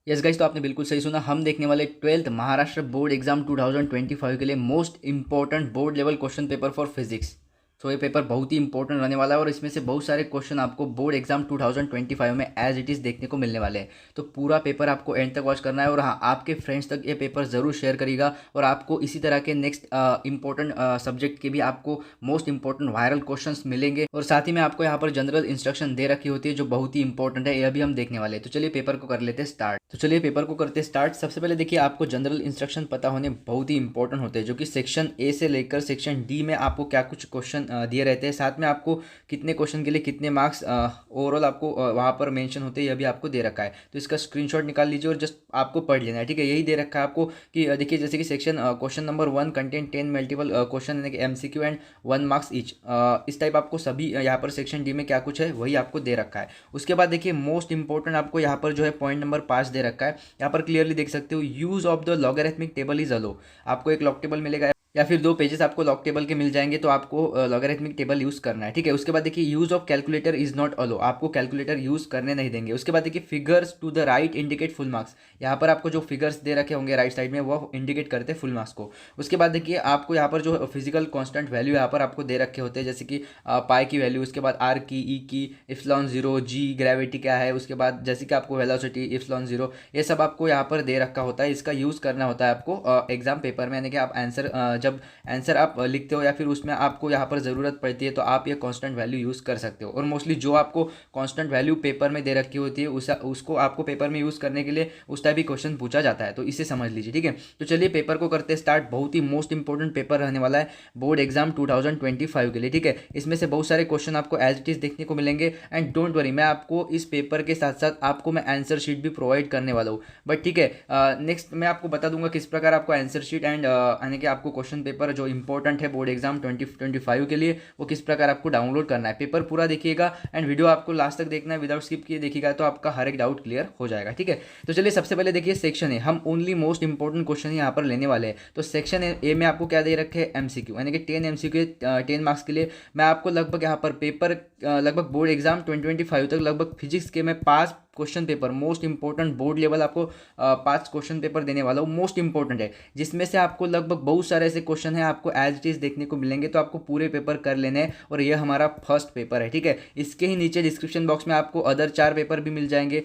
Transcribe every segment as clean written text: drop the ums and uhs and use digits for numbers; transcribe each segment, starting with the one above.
Yes guys, तो आपने बिल्कुल सही सुना। हम देखने वाले 12th महाराष्ट्र बोर्ड एग्जाम 2025 के लिए most important board level question paper for physics. तो ये पेपर बहुत ही इंपॉर्टेंट रहने वाला है और इसमें से बहुत सारे क्वेश्चन आपको बोर्ड एग्जाम 2025 में एज इट इज़ देखने को मिलने वाले हैं। तो पूरा पेपर आपको एंड तक वॉच करना है और हाँ, आपके फ्रेंड्स तक ये पेपर ज़रूर शेयर करिएगा। और आपको इसी तरह के नेक्स्ट इंपॉर्टेंट सब्जेक्ट के भी आपको मोस्ट इंपॉर्टेंट वायरल क्वेश्चंस मिलेंगे। और साथ ही में आपको यहाँ पर जनरल इंस्ट्रक्शन दे रखी होती है जो बहुत ही इंपॉर्टेंट है, यह भी हम देखने वाले हैं। तो चलिए पेपर को कर लेते हैं स्टार्ट। तो चलिए पेपर को करते स्टार्ट। सबसे पहले देखिए, आपको जनरल इंस्ट्रक्शन पता होने बहुत ही इंपॉर्टेंट होते हैं, जो कि सेक्शन ए से लेकर सेक्शन डी में आपको क्या कुछ क्वेश्चन दिए रहते हैं, साथ में आपको कितने क्वेश्चन के लिए कितने मार्क्स ओवरऑल आपको वहाँ पर मेंशन होते हैं, यह भी आपको दे रखा है। तो इसका स्क्रीनशॉट निकाल लीजिए और जस्ट आपको पढ़ लेना है, ठीक है। यही दे रखा है आपको कि देखिए, जैसे कि section question number 1 content 10 multiple question यानी कि MCQ एंड 1 मार्क्स ईच। इस टाइप आपको सभी यहाँ पर सेक्शन डी में क्या कुछ है वही आपको दे रखा है। उसके बाद देखिए, मोस्ट इंपॉर्टेंट आपको यहाँ पर जो है पॉइंट नंबर 5 दे रखा है। यहाँ पर क्लियरली देख सकते हो, use of the logarithmic table is allow. आपको एक लॉग टेबल मिलेगा या फिर 2 पेजेस आपको लॉग टेबल के मिल जाएंगे, तो आपको लॉगरिथमिक टेबल यूज करना है, ठीक है। उसके बाद देखिए, use of calculator is not allow. आपको कैलकुलेटर यूज करने नहीं देंगे। उसके बाद देखिए, figures to the right indicate full marks. यहाँ पर आपको जो फिगर्स दे रखे होंगे राइट साइड में, वो इंडिकेट करते हैं फुल मार्क्स को। उसके बाद देखिए, आपको यहाँ पर जो फिजिकल कॉन्स्टेंट वैल्यू यहाँ पर आपको दे रखे होते हैं, जैसे कि पाई की वैल्यू, उसके बाद आर की, ई की, इफ्लॉन 0, जी ग्रेविटी क्या है, उसके बाद जैसे कि आपको वेलोसिटी इफ्लॉन 0, ये सब आपको यहाँ पर दे रखा होता है। इसका यूज़ करना होता है आपको एग्जाम पेपर में, यानी कि आप आंसर जब आंसर आप लिखते हो या फिर उसमें आपको यहाँ पर ज़रूरत पड़ती है, तो आप ये कांस्टेंट वैल्यू यूज़ कर सकते हो। और मोस्टली जो आपको कांस्टेंट वैल्यू पेपर में दे रखी होती है उसको आपको पेपर में यूज़ करने के लिए उस टाइप ही क्वेश्चन पूछा जाता है, तो इसे समझ लीजिए, ठीक है। तो चलिए पेपर को करते स्टार्ट। बहुत ही मोस्ट इंपॉर्टेंट पेपर रहने वाला है बोर्ड एग्जाम 2025 के लिए, ठीक है। इसमें से बहुत सारे क्वेश्चन आपको एज इट इज देखने को मिलेंगे। एंड डोंट वरी, मैं आपको इस पेपर के साथ साथ आपको मैं आंसर शीट भी प्रोवाइड करने वाला हूँ। बट ठीक है, नेक्स्ट मैं आपको बता दूंगा किस प्रकार आपको आंसर शीट एंड यानी कि आपको क्वेश्चन पेपर जो इंपॉर्टेंट है बोर्ड एग्जाम 2025 के लिए, वो किस प्रकार आपको डाउनलोड करना है। पेपर पूरा देखिएगा एंड वीडियो आपको लास्ट तक देखना है, विदाउट स्किप किए देखिएगा तो आपका हर एक डाउट क्लियर हो जाएगा, ठीक है। तो चलिए सबसे पहले देखिए, सेक्शन ए, हम ओनली मोस्ट इंपॉर्टेंट क्वेश्चन यहाँ पर लेने वाले हैं। तो सेक्शन ए में आपको क्या दे रखे हैं, MCQ, यानी कि 10 MCQ 10 मार्क्स के लिए। मैं आपको लगभग यहाँ पर पेपर लगभग बोर्ड एग्जाम 2025 तक लगभग फिजिक्स के मैं 5 question paper most important board level आपको 5 क्वेश्चन पेपर देने वाला हूँ, मोस्ट इंपॉर्टेंट है, जिसमें से आपको लगभग बहुत सारे ऐसे क्वेश्चन हैं आपको एज इट इज देखने को मिलेंगे। तो आपको पूरे पेपर कर लेने हैं और ये हमारा फर्स्ट पेपर है, ठीक है। इसके ही नीचे डिस्क्रिप्शन बॉक्स में आपको अदर 4 पेपर भी मिल जाएंगे,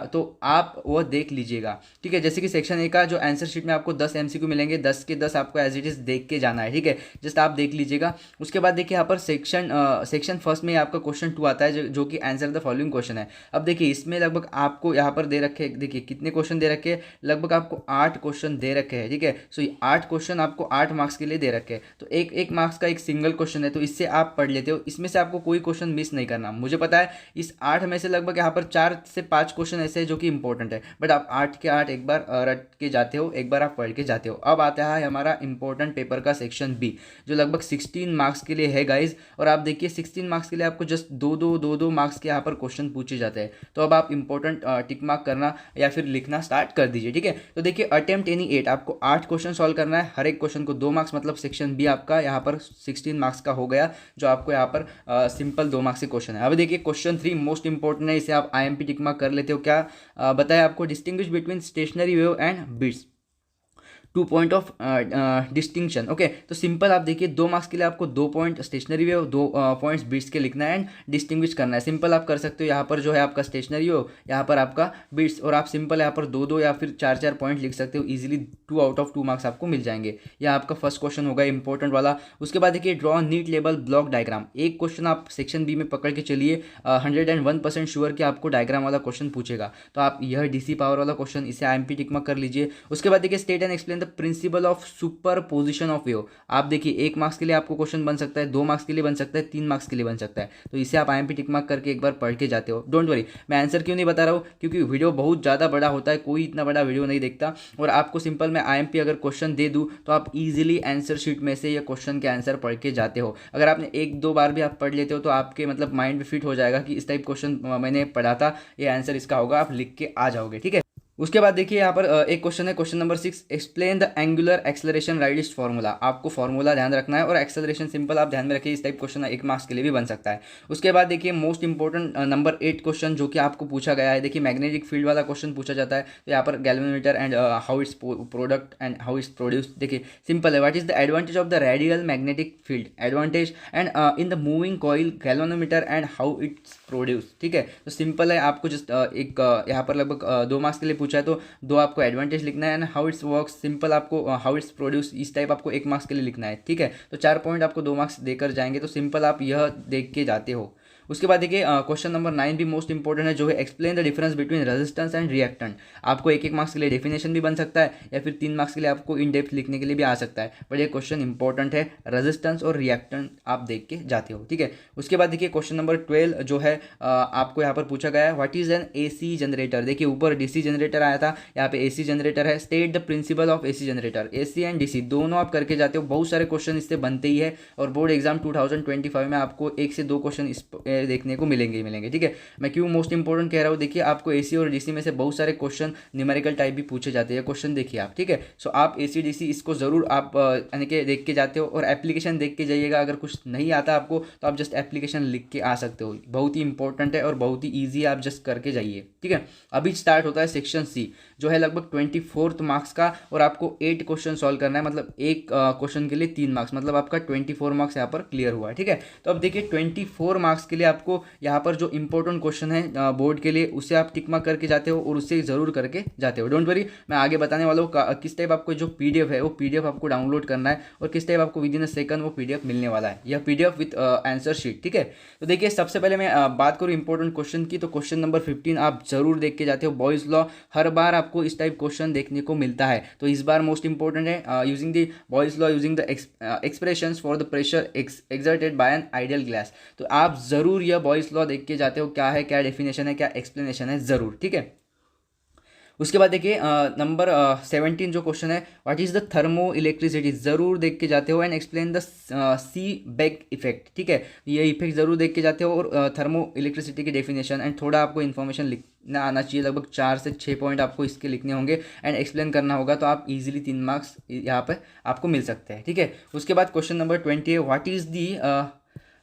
तो आप वो देख लीजिएगा, ठीक है। जैसे कि सेक्शन ए का जो आंसर शीट में आपको 10 MCQ मिलेंगे, 10 के 10 आपको एज इट इज देख के जाना है, ठीक है। जस्ट आप देख लीजिएगा। उसके बाद देखिए, यहाँ पर सेक्शन फर्स्ट में आपका क्वेश्चन 2 आता है, जो कि आंसर द फॉलोइंग क्वेश्चन है। अब देखिए, इसमें लगभग आपको यहाँ पर दे रखे, देखिए कितने क्वेश्चन दे रखे हैं, लगभग आपको 8 क्वेश्चन दे रखे हैं, ठीक है। सो ये 8 क्वेश्चन आपको 8 मार्क्स के लिए दे रखे हैं। तो एक मार्क्स का एक सिंगल क्वेश्चन है, तो इससे आप पढ़ लेते हो। इसमें से आपको कोई क्वेश्चन मिस नहीं करना। मुझे पता है इस 8 में से लगभग यहाँ पर 4 से 5 क्वेश्चन ऐसे हैं जो कि इंपॉर्टेंट है, बट आप 8 के 8 एक बार रट के जाते हो, एक बार आप पढ़ के जाते हो। अब आता है हमारा इंपॉर्टेंट पेपर का सेक्शन बी, जो लगभग 16 मार्क्स के लिए है गाइज। और आप देखिए, 16 मार्क्स के लिए आपको जस्ट दो मार्क्स के यहाँ पर क्वेश्चन पूछे जाते हैं। तो अब आप इंपॉर्टेंट टिक मार्क करना या फिर लिखना स्टार्ट कर दीजिए, ठीक है। तो देखिए, अटेम्प्ट एनी 8, आपको 8 क्वेश्चन सॉल्व करना है, हर एक क्वेश्चन को 2 मार्क्स, मतलब सेक्शन बी आपका यहाँ पर 16 मार्क्स का हो गया, जो आपको यहाँ पर सिंपल 2 मार्क्स के क्वेश्चन है। अब देखिए, क्वेश्चन 3 मोस्ट इंपॉर्टेंट है, इसे आप IMP टिक मार्क कर लेते हो। क्या बताया आपको, distinguish between stationary wave and beats, 2 point of distinction, okay. तो सिंपल आप देखिए, 2 मार्क्स के लिए आपको 2 point stationary wave, 2 points beats के लिखना है एंड डिस्टिंग्विश करना है। सिंपल आप कर सकते हो, यहाँ पर जो है आपका स्टेशनरी वेव, यहाँ पर आपका बीट्स, और आप सिंपल यहाँ पर 2 या फिर 4 पॉइंट लिख सकते हो इजीली। 2 आउट ऑफ 2 मार्क्स आपको मिल जाएंगे। यह आपका फर्स्ट क्वेश्चन होगा इंपॉर्टेंट वाला। उसके बाद देखिए, draw NEET label block diagram, एक क्वेश्चन आप सेक्शन बी में पकड़ के चलिए। 101% श्योर कि आपको डायग्राम वाला क्वेश्चन पूछेगा, तो आप यह DC पावर वाला क्वेश्चन, इसे IMP टिक मार्क कर लीजिए। उसके बाद देखिए, state and explain the principle of super position of wave. आप देखिए, 1 मार्क्स के लिए आपको क्वेश्चन बन सकता है, 2 मार्क्स के लिए बन सकता है, 3 मार्क्स के लिए बन सकता है। तो इसे आप IMP टिक मार्क करके एक बार पढ़ के जाते हो। डोंट वरी, मैं आंसर क्यों नहीं बता रहा हूँ, क्योंकि वीडियो बहुत ज़्यादा बड़ा होता है, कोई इतना बड़ा वीडियो नहीं देखता। और आपको सिंपल मैं IMP अगर क्वेश्चन दे दूँ तो आप इजीली आंसर शीट में से ये क्वेश्चन के आंसर पढ़ के जाते हो। अगर आपने 1-2 बार भी आप पढ़ लेते हो तो आपके मतलब माइंड भी फिट हो जाएगा कि इस टाइप क्वेश्चन मैंने पढ़ा था, ये आंसर इसका होगा, आप लिख के आ जाओगे, ठीक है। उसके बाद देखिए यहाँ पर एक क्वेश्चन है, question number 6, explain the angular acceleration write its formula. आपको फार्मूला ध्यान रखना है और एक्सेलरेशन सिंपल आप ध्यान में रखिए, इस टाइप क्वेश्चन 1 मार्क्स के लिए भी बन सकता है। उसके बाद देखिए मोस्ट इंपॉर्टेंट नंबर 8 क्वेश्चन जो कि आपको पूछा गया है, देखिए मैग्नेटिक फील्ड वाला क्वेश्चन पूछा जाता है। तो यहाँ पर galvanometer and how it's product and how it's produce. देखिए सिंपल है, what is the advantage of the radial magnetic field, advantage and in the moving coil galvanometer and how it's produce. ठीक है, तो सिंपल है, आपको just एक यहाँ पर लगभग 2 मार्क्स के लिए पूछा है, तो 2 आपको एडवांटेज लिखना है and how it's works, simple आपको हाउ इट्स प्रोड्यूस इस टाइप आपको 1 मार्क्स के लिए लिखना है। ठीक है, तो 4 पॉइंट आपको 2 मार्क्स देकर जाएंगे, तो सिंपल आप यह देख के जाते हो। उसके बाद देखिए क्वेश्चन नंबर 9 भी मोस्ट इंपॉर्टेंट है, जो है explain the difference between resistance and reactant. आपको 1 मार्क्स के लिए डेफिनेशन भी बन सकता है या फिर 3 मार्क्स के लिए आपको इन डेप्थ लिखने के लिए भी आ सकता है, बट ये क्वेश्चन इंपॉर्टेंट है, रेजिस्टेंस और रिएक्टेंट आप देख के जाते हो। ठीक है, उसके बाद देखिए क्वेश्चन नंबर 12 जो है आपको यहाँ पर पूछा गया है, what is an AC generator. देखिए ऊपर डीसी जनरेटर आया था, यहाँ पे एसी जनरेटर है। State the principle of AC generator. AC and DC दोनों आप करके जाते हो, बहुत सारे क्वेश्चन इससे बनते ही है, और बोर्ड एग्जाम 2025 में आपको 1 से 2 क्वेश्चन इस देखने को मिलेंगे। ठीक है, मैं क्यों मोस्ट इंपॉर्टेंट कह रहा हूँ, देखिए आपको एसी और डीसी में से बहुत सारे क्वेश्चन न्यूमेरिकल टाइप भी पूछे जाते हैं, क्वेश्चन देखिए आप। ठीक है, सो आप एसी डीसी इसको जरूर आप यानी कि देख के जाते हो, और एप्लीकेशन देख के जाइएगा। अगर कुछ नहीं आता आपको तो आप जस्ट एप्लीकेशन लिख के आ सकते हो, बहुत ही इंपॉर्टेंट है और बहुत ही ईजी है, आप जस्ट करके जाइए। ठीक है, अभी स्टार्ट होता है सेक्शन सी, जो है लगभग 24 मार्क्स का, और आपको 8 क्वेश्चन सॉल्व करना है, मतलब एक क्वेश्चन के लिए 3 मार्क्स, मतलब आपका 24 मार्क्स यहाँ पर क्लियर हुआ है। ठीक है, तो अब देखिए 24 मार्क्स के लिए आपको यहाँ पर जो इंपॉर्टेंट क्वेश्चन है बोर्ड के लिए, उसे आप टिक मार्क करके जाते हो और उससे जरूर करके जाते हो। डोंट वरी, मैं आगे बताने वाला हूँ किस टाइप आपको जो पीडीएफ है वो पीडीएफ आपको डाउनलोड करना है, और किस टाइप आपको विद इन अ सेकंड वो पीडीएफ मिलने वाला है, यह पीडीएफ विद आंसर शीट। ठीक है, तो देखिए सबसे पहले मैं बात करूँ इंपॉर्टेंट क्वेश्चन की, तो क्वेश्चन नंबर 15 आप जरूर देख के जाते हो। बॉयज लॉ, हर बार आपको इस टाइप क्वेश्चन देखने को मिलता है, तो इस बार मोस्ट इंपॉर्टेंट है, using the boys law using the expressions for the pressure exerted by an ideal glass. तो आप जरूर यह बॉयज लॉ देख के जाते हो, क्या है, क्या डेफिनेशन है, क्या एक्सप्लेनेशन है, जरूर। ठीक है, उसके बाद देखिए नंबर 17 जो क्वेश्चन है, what is the thermo electricity, जरूर देख के जाते हो, and explain the Seebeck effect. ठीक है, ये इफेक्ट जरूर देख के जाते हो, और थर्मो इलेक्ट्रिसिटी की डेफिनेशन एंड थोड़ा आपको इन्फॉर्मेशन लिखना आना चाहिए, लगभग 4 से 6 पॉइंट आपको इसके लिखने होंगे एंड एक्सप्लेन करना होगा, तो आप इजीली 3 मार्क्स यहाँ पर आपको मिल सकते हैं। ठीक है, उसके बाद क्वेश्चन नंबर 20 है, what is the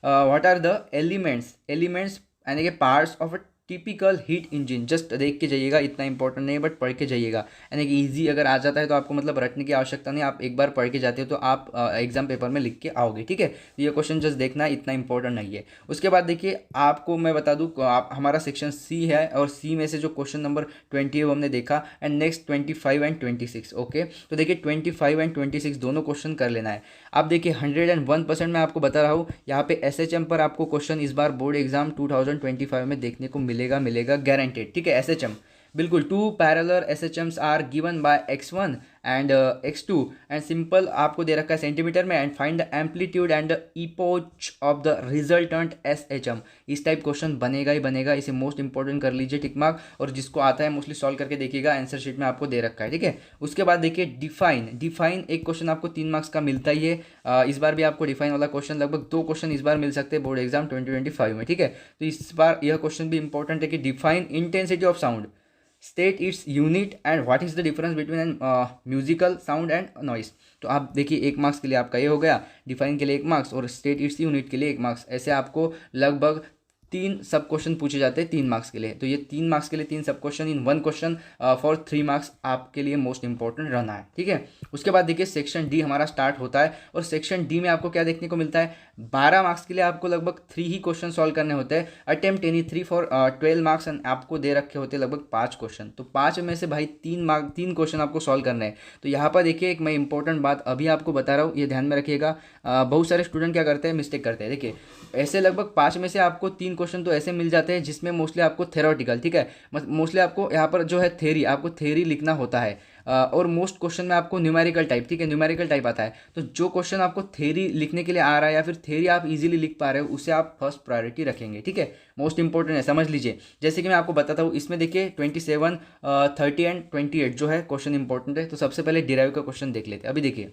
what are the elements यानी कि parts of a typical heat engine. Just देख के जाइएगा, इतना इंपॉर्टेंट नहीं है, बट पढ़ के जाइएगा, यानी कि इजी अगर आ जाता है तो आपको मतलब रटने की आवश्यकता नहीं, आप एक बार पढ़ के जाते हो तो आप एग्जाम पेपर में लिख के आओगे। ठीक है, तो ये क्वेश्चन जस्ट देखना, इतना इंपॉर्टेंट नहीं है। उसके बाद देखिए आपको मैं बता दूँ, आप हमारा सेक्शन सी है, और सी में से जो क्वेश्चन नंबर 20 है वो हमने देखा, एंड नेक्स्ट 25 एंड 26। ओके, तो देखिए 25 एंड 26 दोनों क्वेश्चन कर लेना है। आप देखिए 101% मैं आपको बता रहा हूँ, यहाँ पे एसएचएम पर आपको क्वेश्चन इस बार बोर्ड एग्जाम 2025 में देखने को मिलेगा गारंटेड। ठीक है, एसएचएम बिल्कुल 2 parallel SHMs are given by x1 and x2, and simple आपको दे रखा है सेंटीमीटर में, and find the amplitude and the epoch of the resultant SHM. इस टाइप क्वेश्चन बनेगा ही बनेगा, इसे मोस्ट इंपॉर्टेंट कर लीजिए टिक मार्क, और जिसको आता है मोस्टली सॉल्व करके देखिएगा, आंसर शीट में आपको दे रखा है। ठीक है, उसके बाद देखिए डिफाइन एक क्वेश्चन आपको 3 मार्क्स का मिलता ही है, इस बार भी आपको डिफाइन वाला क्वेश्चन लगभग 2 क्वेश्चन इस बार मिल सकते हैं बोर्ड एग्जाम 2025 में। ठीक है, तो इस बार यह क्वेश्चन भी इंपॉर्टेंट है कि define intensity of sound, state its unit and what is the difference between an musical sound and noise. तो आप देखिए 1 मार्क्स के लिए आपका ये हो गया, डिफाइन के लिए 1 मार्क्स, और स्टेट इट्स यूनिट के लिए 1 मार्क्स, ऐसे आपको लगभग 3 सब क्वेश्चन पूछे जाते हैं 3 मार्क्स के लिए। तो ये 3 मार्क्स के लिए 3 सब question in 1 question for 3 marks आपके लिए मोस्ट इंपॉर्टेंट रहना है। ठीक है, उसके बाद देखिए सेक्शन डी हमारा स्टार्ट होता है, और सेक्शन डी में आपको क्या देखने को मिलता है, 12 मार्क्स के लिए आपको लगभग 3 ही क्वेश्चन सॉल्व करने होते हैं, attempt any 3 for 12 marks, and आपको दे रखे होते हैं लगभग 5 क्वेश्चन, तो 5 में से भाई 3 क्वेश्चन आपको सॉल्व करने हैं। तो यहाँ पर देखिए एक मैं इंपॉर्टेंट बात अभी आपको बता रहा हूँ, ये ध्यान में रखिएगा। बहुत सारे स्टूडेंट क्या करते हैं, मिस्टेक करते हैं। देखिए ऐसे लगभग 5 में से आपको 3 क्वेश्चन तो ऐसे मिल जाते हैं जिसमें मोस्टली आपको थेरोटिकल, ठीक है, मोस्टली आपको यहाँ पर जो है थेरी, आपको थेरी लिखना होता है, और मोस्ट क्वेश्चन में आपको न्यूमेरिकल टाइप, ठीक है, न्यूमेरिकल टाइप आता है। तो जो क्वेश्चन आपको थेरी लिखने के लिए आ रहा है, या फिर थेरी आप इजीली लिख पा रहे हो, उसे आप फर्स्ट प्रायोरिटी रखेंगे। ठीक है, मोस्ट इंपॉर्टेंट है, समझ लीजिए। जैसे कि मैं आपको बताता हूँ, इसमें देखिए 27, 30 एंड 28 जो है क्वेश्चन इंपॉर्टेंट है। तो सबसे पहले डिराइव का क्वेश्चन देख लेते हैं। अभी देखिए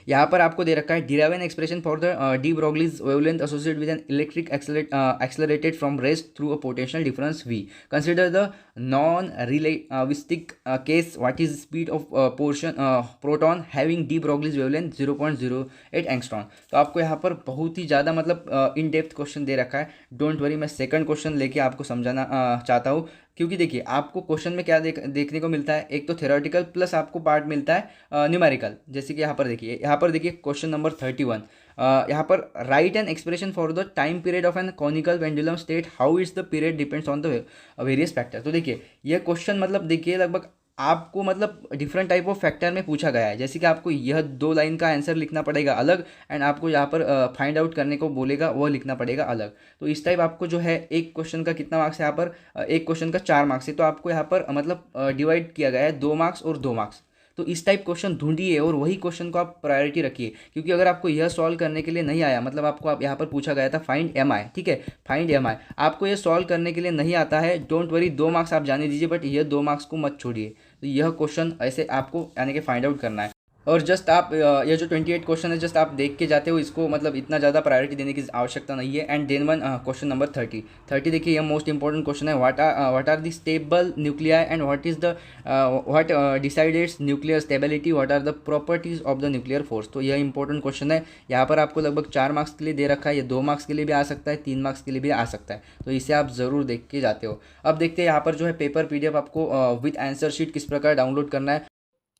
यहाँ पर आपको दे रखा है, derive N expression for the D Broglie's wavelength associated with an electric accelerated from rest through a potential difference v, consider the non relativistic case what is speed of portion proton having de Broglie's wavelength 0.08 angstrom. तो आपको यहाँ पर बहुत ही ज़्यादा मतलब in depth question दे रखा है। Don't worry, मैं सेकंड क्वेश्चन लेके आपको समझाना चाहता हूँ, क्योंकि देखिए आपको क्वेश्चन में क्या देखने को मिलता है, एक तो थ्योरेटिकल प्लस आपको पार्ट मिलता है न्यूमेरिकल। जैसे कि यहाँ पर देखिए क्वेश्चन नंबर 31, यहाँ पर write an expression for the time period of an conical pendulum state how is the period depends on the various factor. तो देखिए यह क्वेश्चन मतलब देखिए लगभग आपको मतलब डिफरेंट टाइप ऑफ फैक्टर में पूछा गया है। जैसे कि आपको यह 2 लाइन का आंसर लिखना पड़ेगा अलग, एंड आपको यहाँ पर फाइंड आउट करने को बोलेगा वो लिखना पड़ेगा अलग। तो इस टाइप आपको जो है एक क्वेश्चन का कितना मार्क्स है यहाँ पर, एक क्वेश्चन का 4 मार्क्स है। तो आपको यहाँ पर मतलब डिवाइड किया गया है 2 मार्क्स और 2 मार्क्स। तो इस टाइप क्वेश्चन ढूंढिए और वही क्वेश्चन को आप प्रायोरिटी रखिए, क्योंकि अगर आपको यह सॉल्व करने के लिए नहीं आया, मतलब आपको आप यहाँ पर पूछा गया था फाइंड एम आई, ठीक है, फाइंड एम आई, आपको यह सॉल्व करने के लिए नहीं आता है, डोंट वरी, 2 मार्क्स आप जाने दीजिए, बट यह 2 मार्क्स को मत छोड़िए। तो यह क्वेश्चन ऐसे आपको यानी कि फाइंड आउट करना है। और जस्ट आप ये जो 28 क्वेश्चन है जस्ट आप देख के जाते हो, इसको मतलब इतना ज़्यादा प्रायोरिटी देने की आवश्यकता नहीं है। And then one question number 30 देखिए यह मोस्ट इंपॉर्टेंट क्वेश्चन है, what are the stable nuclei and what is the what decides nuclear stability, what are the properties of the nuclear force. तो यह इंपॉर्टेंट क्वेश्चन है। यहाँ पर आपको लगभग 4 मार्क्स के लिए दे रखा है, ये 2 मार्क्स के लिए भी आ सकता है, 3 मार्क्स के लिए भी आ सकता है। तो इसे आप ज़रूर देख के जाते हो। अब देखते हैं यहाँ पर जो है पेपर PDF आपको विथ आंसर शीट किस प्रकार डाउनलोड करना है।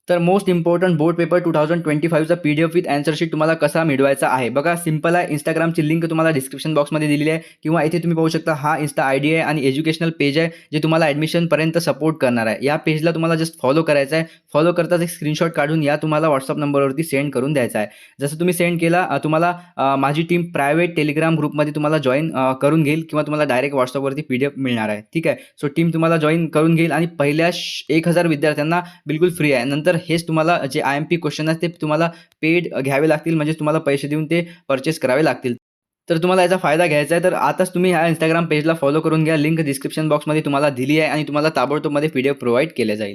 तर मोस्ट इम्पॉर्टंट बोर्ड पेपर 2025चा PDF विथ आन्सर शीट तुम्हाला कसा मिळवायचा आहे बघा, सिंपल आहे. इंस्टाग्रामची लिंक तुम्हाला डिस्क्रिप्शन बॉक्समध्ये दिलेली आहे, किंवा इथे तुम्ही पाहू शकता हा इंस्टा ID आहे आणि एज्युकेशनल पेज आहे जे तुम्हाला ॲडमिशनपर्यंत सपोर्ट करणार आहे. या पेजला तुम्हाला जस्ट फॉलो करायचं आहे. फॉलो करताच एक स्क्रीनशॉट काढून या तुम्हाला व्हॉट्सअप नंबरवरती सेंड करून द्यायचा आहे. जसं तुम्ही सेंड केला तुम्हाला माझी टीम प्रायव्हेट टेलिग्राम ग्रुपमध्ये तुम्हाला जॉईन करून घेईल, किंवा तुम्हाला डायरेक्ट व्हॉट्सअपवरती PDF मिळणार आहे. ठीक आहे. सो टीम तुम्हाला जॉईन करून घेईल आणि पहिल्या 1000 विद्यार्थ्यांना बिलकुल फ्री आहे. नंतर हेच तुम्हाला जे IMP क्वेश्चन आहेत ते तुम्हाला पेड घ्यावे लागतील, म्हणजे तुम्हाला पैसे देऊन ते परचेस करावे लागतील. तर तुम्हाला याचा फायदा घ्यायचा आहे तर आताच तुम्ही ह्या इंस्टाग्राम पेजला फॉलो करून घ्या. लिंक डिस्क्रिप्शन बॉक्समध्ये तुम्हाला दिली आहे आणि तुम्हाला ताबडतोबमध्ये PDF प्रोव्हाइड केले जाईल.